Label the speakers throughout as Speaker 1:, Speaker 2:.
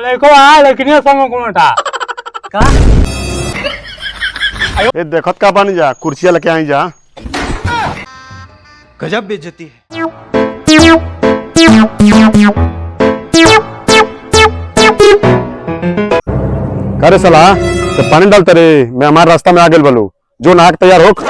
Speaker 1: लड़को आ लेकिन संग कोनटा
Speaker 2: का
Speaker 3: ए देखत का बन जा कुर्सिया लेके आई जा।
Speaker 4: गजब बेइज्जती है।
Speaker 3: करे सला तो पानी डालते रे मैं हमारे रास्ता में आ गेल बोलू जो नाक तैयार होक।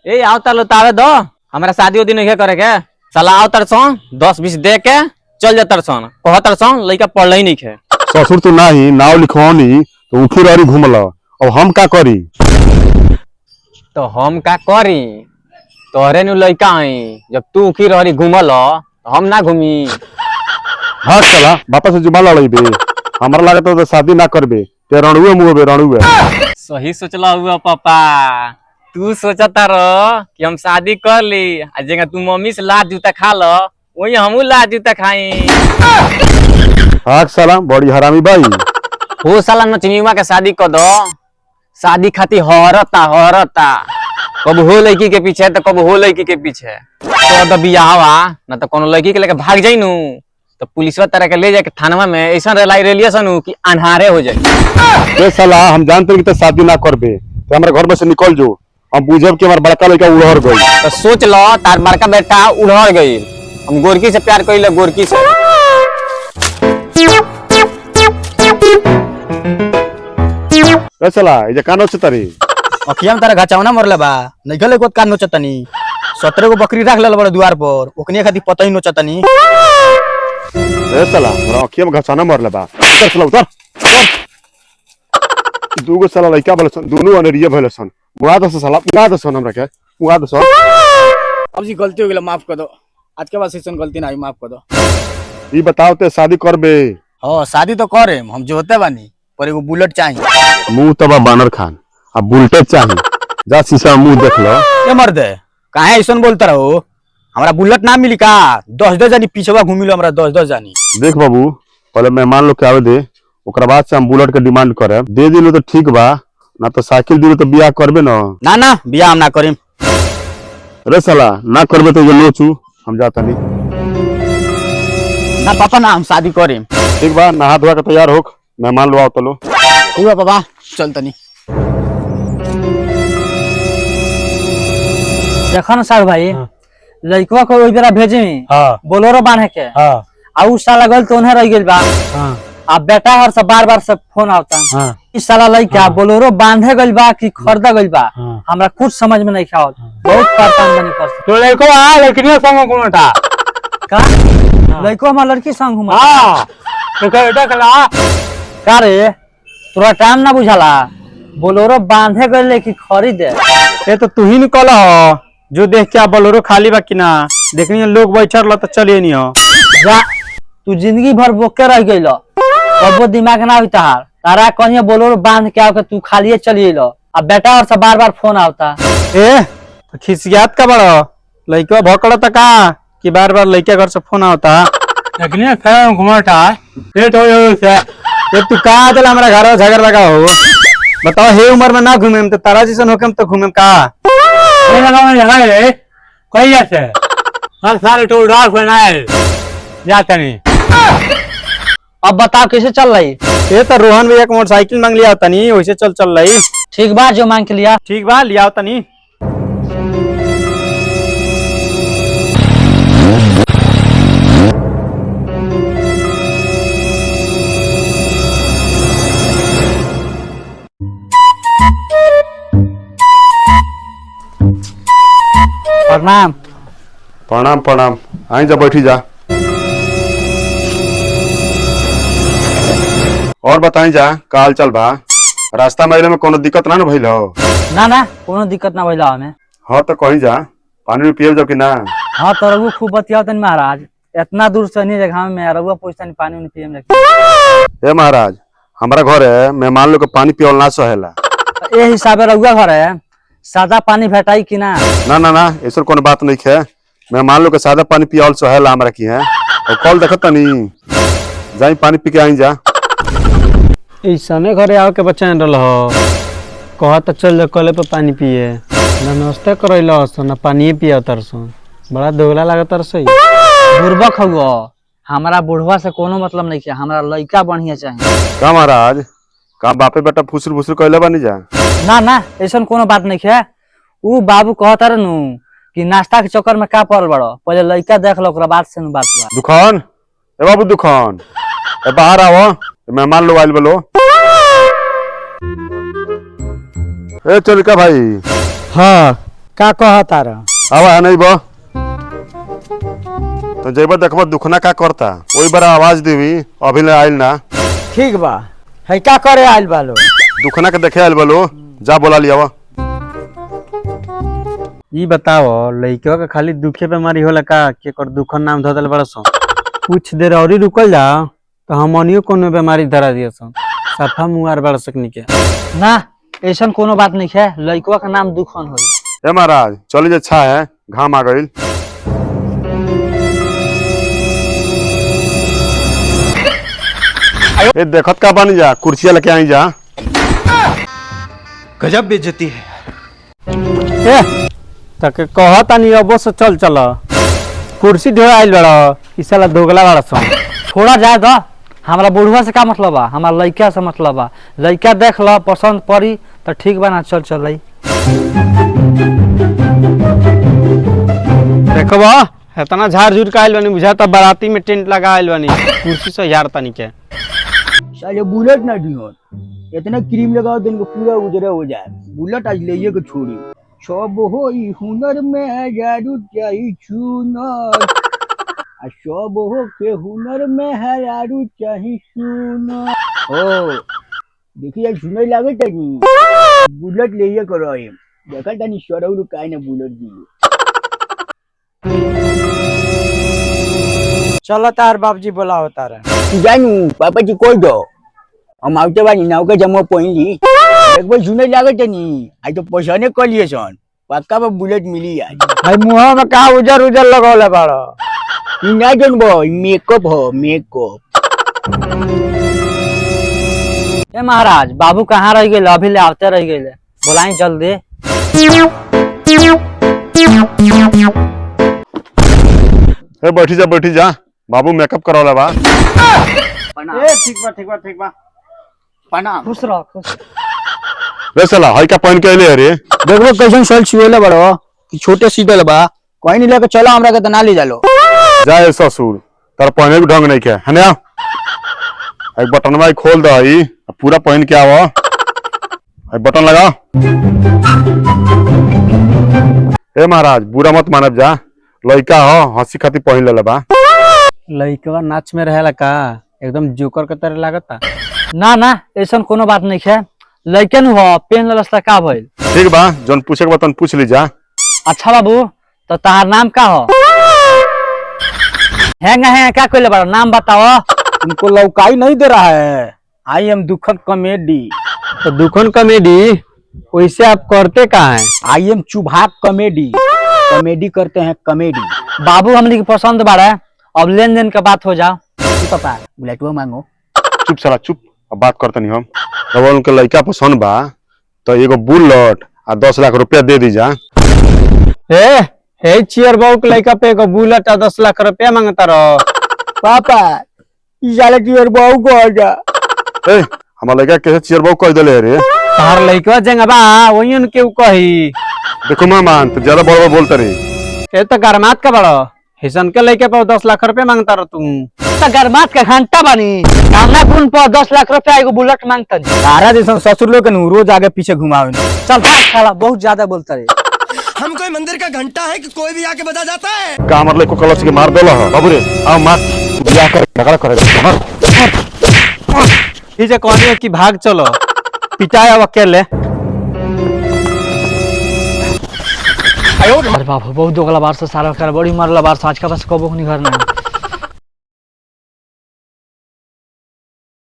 Speaker 2: ए आओ तालो तावे दो हमरा शादी उदी नहीं करे के साला आओ तरसन 10-20 दे के चल जा तरसन कह तरसन लइका पढ़ ही नहीं खे।
Speaker 3: ससुर तो नहीं नाव लिखवानी तो उखी रही घूमल अब हम का करी।
Speaker 2: तो हम का करी तोहरे नु लइका आई जब तू उखी रही घूमल हम ना घूमी।
Speaker 3: हाँ चला वापस से जुमा लड़बे हमारा लागत तो शादी ना करबे ते रणुए मुँह रणुए।
Speaker 2: सही सोचला हुआ पापा तू सोचता रह कि हम शादी कर ली आ जगह तू मम्मी से लात जूता खा लो वही हमू लात जूता खाई।
Speaker 3: हाँ साला बड़ी हरामी बाई
Speaker 2: हो साला नचनिया के शादी कर दो शादी खाती हरता कब हो लड़की के पीछे तो कब हो लड़की के पीछे तो बियाहवा ना तो कोनो लड़की के लेके भाग जाई नु तो पुलिसवा तरह के ले जाके थानवा में ऐसा रेलिएशन कि अनहारे हो जाए।
Speaker 3: साला हम जानते कि शादी ना करबे तो हमारे घर में से निकल जो हम बुझब कि हमारे बड़का लड़का उड़हर गई।
Speaker 2: तो सोच लो तार बड़का बेटा उड़हर गई हम गोरकी से प्यार कइले गोरकी से।
Speaker 3: चला ये कान तारी
Speaker 4: अखिया में तारा घचावना मरले बा नहीं गले को कान नोचतनी 17 को बकरी रख लेल बड़े द्वार पर ओकनी खातिर पता ही नोचतनी।
Speaker 3: ए साला हमरा अखिया में घचाना मरले बा उतर साला उतर दूगो साला लइका बलसन दोनों अनरिया भलसन मुआ दस साला मुआ दस हमरा के मुआ दस।
Speaker 4: अब जी गलती हो गेल माफ कर दो आज के बाद से गलती ना माफ कर दो।
Speaker 3: ई बताओ ते शादी करबे।
Speaker 4: हां शादी तो करे हम जोते बानी पर एगो बुलेट चाहिए।
Speaker 3: मुंह तबा बानर खान अब बुलेट चाहिए जा शीशा मुंह देख लो।
Speaker 4: ये मर्द काहे ऐसन बोलता रहो हमरा बुलेट ना मिली का 10-10 जानी पीछवा घूमी लो हमरा 10-10 जानी।
Speaker 3: देख बाबू पहले मेहमान लोग के आवे दे ओकरा बाद से हम बुलेट के डिमांड करे दे दिलो तो ठीक बा ना तो साइकिल दिलो तो बियाह करबे ना।
Speaker 4: ना ना बियाह हम ना करेम।
Speaker 3: अरे साला ना करबे तो ये लोचू हम जाता नहीं
Speaker 4: ना पापा ना हम शादी करेम।
Speaker 3: ठीक बा नहा धोआ के तैयार होक मेहमान लो आओ तो लो।
Speaker 4: ठीक बा पापा चल तनी।
Speaker 5: देखो ना साहब भाई लड़कवा को ओई बेरा भेजे बोलोरो बांधे के आ उ साला गल तो उन्हें रह गेल बा। अब बेटा हर से बार से फोन आवता इस साला लड़का बोलोरो बांधे गइल बा कि खरीदा गइल बा हमरा कुछ समझ में नहीं आवत बहुत परेशान बनी कर।
Speaker 1: तो लड़को आ लेकिन संग कोनटा
Speaker 5: का लड़को हमार लड़की संग घुमा।
Speaker 1: हां तो कहटा कला
Speaker 5: का रे तोरा टाइम ना बुझाला बोलोरो बांधे गइल कि खरीदे।
Speaker 1: ये तो तू ही निकल हो जो देख के बोलोरो खाली बा कि ना देखनी लोग बैठल तो चलिए नहीं हो
Speaker 5: जा तू जिंदगी भर बोके रह गइल कबो दिमाग ना होता हार तारा कहिए बोलोरो बांध के आओ के तू खालिए चलिए लो अब बेटा और से बार फोन आवता।
Speaker 1: ए तो खिसियात का बड़ो लइका भकड़ा त का कि बार लइका घर से फोन आवता लेकिन खैर घुमाटा ये तो ये तू का चल हमरा घर में झगड़ लगा हो बताओ हे उम्र में ना घूमे तो तारा जैसन होके तो घूमे का कही जाते हर सारे टोल राख बनाए जाते नहीं।
Speaker 5: अब बताओ कैसे चल रही।
Speaker 1: ये तो रोहन भैया को मोटरसाइकिल मांग लिया तनी वैसे चल रही।
Speaker 5: ठीक बा जो मांग के लिया
Speaker 1: ठीक बा लिया तनी।
Speaker 5: प्रणाम।
Speaker 3: प्रणाम प्रणाम आई जा बैठी जा और बताई जा का हाल चल बा रास्ता में में कोनो दिक्कत ना भइल हो।
Speaker 5: ना कोनो दिक्कत ना भइला हमें।
Speaker 3: हाँ तो कहीं जा पानी पिए जाओ कि ना।
Speaker 5: हाँ तो रघु खूब बतियाओ तनी महाराज इतना दूर से नहीं जगह में रघुआ पूछता पानी पिए में।
Speaker 3: ए महाराज हमारा घर है मेहमान लोग के पानी पियल ना सहेला
Speaker 5: ए हिसाबे रघुआ घर है सादा पानी भेटाई कि ना।
Speaker 3: ना ना ना ऐसा कोनो बात नहीं है मेहमान लोग के सादा पानी पियल सहेला हमरा की है और कल देखत नहीं जाई पानी पी के आई जा।
Speaker 1: ऐसने घरे आओ के बच्चा रहो कहा तो चल जा कले पे पानी पिए ना नाश्ता करैला ना पानी पिया तरसन बड़ा दोगला लगा तरसई।
Speaker 5: बुर्बक हुआ हमारा बुढ़वा से कोनो मतलब नहीं है, हमारा लड़का बढ़िया चाहिए।
Speaker 3: का महाराज का बापे बेटा फुसुर फुसुर कहले बानी जा।
Speaker 5: ना ना ऐसा कोनो बात नहीं है। ऊ बाबू कहता रहनु कि नाश्ता के चक्कर में का पड़ल बड़ो, पहले लड़का देख लो ओकरा बाद से बात बा।
Speaker 3: दुकान ए बाबू दुकान ए बाहर आओ, मेहमान लोग आइल बोलो। ए चल का भाई।
Speaker 1: हाँ का कहता रह।
Speaker 3: आवा है नहीं बो तो जेबा देखबा दुखना का करता वही बड़ा आवाज देवी अभी ले आइल ना।
Speaker 1: ठीक बा है का करे आइल बालो।
Speaker 3: दुखना के देखे आइल बोलो, जा बोला लिया वा।
Speaker 1: ई बताओ लइकवा के खाली दुखे बीमारी होला का के कर दुखन नाम धदल बड़सो। कुछ देर और ही रुकल जा तो हमनियो कोनो बीमारी धरा दियसो। सफा मुआर बड़ सकनी के
Speaker 5: ना ऐसा कोनो बात नहीं है, लड़कवा का नाम दुखन होई।
Speaker 3: ए महाराज चली जे अच्छा है, घाम आ गइल। ए देखत का बनी जा, कुर्सिया लेके आई जा।
Speaker 4: गजब बेइज्जती है।
Speaker 1: ए तके कहता नहीं अबो से चल चल कुर्सी ढोआ आइल बड़ ई साला दोगला बड़सो।
Speaker 5: थोड़ा जाए तो हमारा बुढ़वा से का मतलब बा, हमारा लड़का से मतलब बा। लड़का देख लो पसंद पड़ी तो ठीक बा ना, चल चल रही।
Speaker 1: देखबो इतना झाड़ झूर का आइल बनी बुझाता बाराती में टेंट लगा आइल बनी कुर्सी से यार तनी के।
Speaker 4: साले बुलेट ना दियो, इतना क्रीम लगाओ दिन को पूरा उजरा हो जाए। बुलेट आज ले के छोड़ी सब होई हुनर में जादू चाही चुनर, आ सब हो के हुनर में हरारू चाही सुनर। ओ देखिए सुनई लागे तनी बुलेट ले करो है, देखा तनी सरौर काहे ना बुलेट दियो।
Speaker 1: चलो तार बाबूजी बोला होता रहे।
Speaker 4: जानू पापा जी कोई दो हम आवते बानी नाव के जमो पहिली एक बार सुनई लागे तनी आज तो पहचाने कर लिए सन, पक्का में बुलेट मिली आज।
Speaker 1: भाई मुंह में का उजर उजर लगौले बाड़ो।
Speaker 4: ई ना जानबो मेकअप हो मेकअप।
Speaker 5: ए महाराज बाबू कहाँ रह गए, अभी ले आते रह गए, बोलाई जल्दी।
Speaker 3: ए बैठी जा बाबू मेकअप करवाला बा।
Speaker 1: ए ठीक बा
Speaker 4: प्रणाम।
Speaker 5: खुश रहो खुश।
Speaker 3: रे साला हई का पहन के अइले रे।
Speaker 4: देखो कैसन सल छुएले बड़ो कि छोटे सीधल बा, कोई नहीं लेके चलो हमरा के त ना ले जालो।
Speaker 3: जाए ससुर तार पहने के ढंग नहीं के हने आ। एक बटन भाई खोल दो ई पूरा पहन के आओ। एक बटन लगा। ए महाराज बुरा मत मानब जा, लइका हो हंसी खाती पहन लेला बा।
Speaker 1: लइकवा नाच में रहेला का एकदम जोकर के तरह लागता।
Speaker 5: ना ना ऐसा कोनो बात नहीं है, लड़के नु हो पेन ललस्ता का भइल।
Speaker 3: ठीक बा जौन पूछे के बतन पूछ ली जा।
Speaker 5: अच्छा बाबू तो तार नाम का हो? है क्या कोई बड़ा नाम बताओ।
Speaker 4: तुमको लौकाई नहीं दे रहा है, आई एम दुखन कॉमेडी।
Speaker 1: तो दुखन कॉमेडी वैसे आप करते कहाँ हैं?
Speaker 4: आई एम चुभाक कॉमेडी, कॉमेडी करते हैं कॉमेडी।
Speaker 5: बाबू हमने की पसंद बाड़ा, अब लेन देन का बात हो जाओ।
Speaker 4: पापा बुलेटवा मांगो।
Speaker 3: चुप साला चुप, अब बात करतनी हम। जब उनके लइका पसंद बा तो एगो बुलेट आ 10 लाख रुपया दे दी जा।
Speaker 1: हे चियर बाबू के लइका पे एगो बुलेट आ 10 लाख रुपया मांगता रहो।
Speaker 4: पापा ई साले टीयर बहु को आ जा।
Speaker 3: ए हमार लइका कैसे चियर बाबू कह देले रे।
Speaker 1: तार लइकवा जंगबा वही न केहू कही।
Speaker 3: देखो मेहमान तो ज्यादा बड़ बोलते रे।
Speaker 1: ए तो गरमात का बड़ो हिसन के लइके पे 10 लाख रुपया मांगता रहो तू।
Speaker 5: तो गरमात का घंटा बनी कामना गुण पर 10 लाख रुपया एगो बुलेट मांगता।
Speaker 4: तारा जैसा ससुर लोग के रोज आगे पीछे घुमावे।
Speaker 5: चल भाग साला, बहुत ज्यादा बोलता रे।
Speaker 6: हम कोई मंदिर का घंटा है कि कोई भी आके बजा जाता है।
Speaker 3: का हमार लइको कलश के मार देला हो बाबू रे। आओ मार बियाह कर झगड़ा करे मार।
Speaker 1: ठीक है कहनी कि भाग चलो पिटाए अब अकेले।
Speaker 5: अरे बाबू बहुत दोगला बार से सारा कर बड़ी मारला बार से आज का बस कबो नहीं घर ना।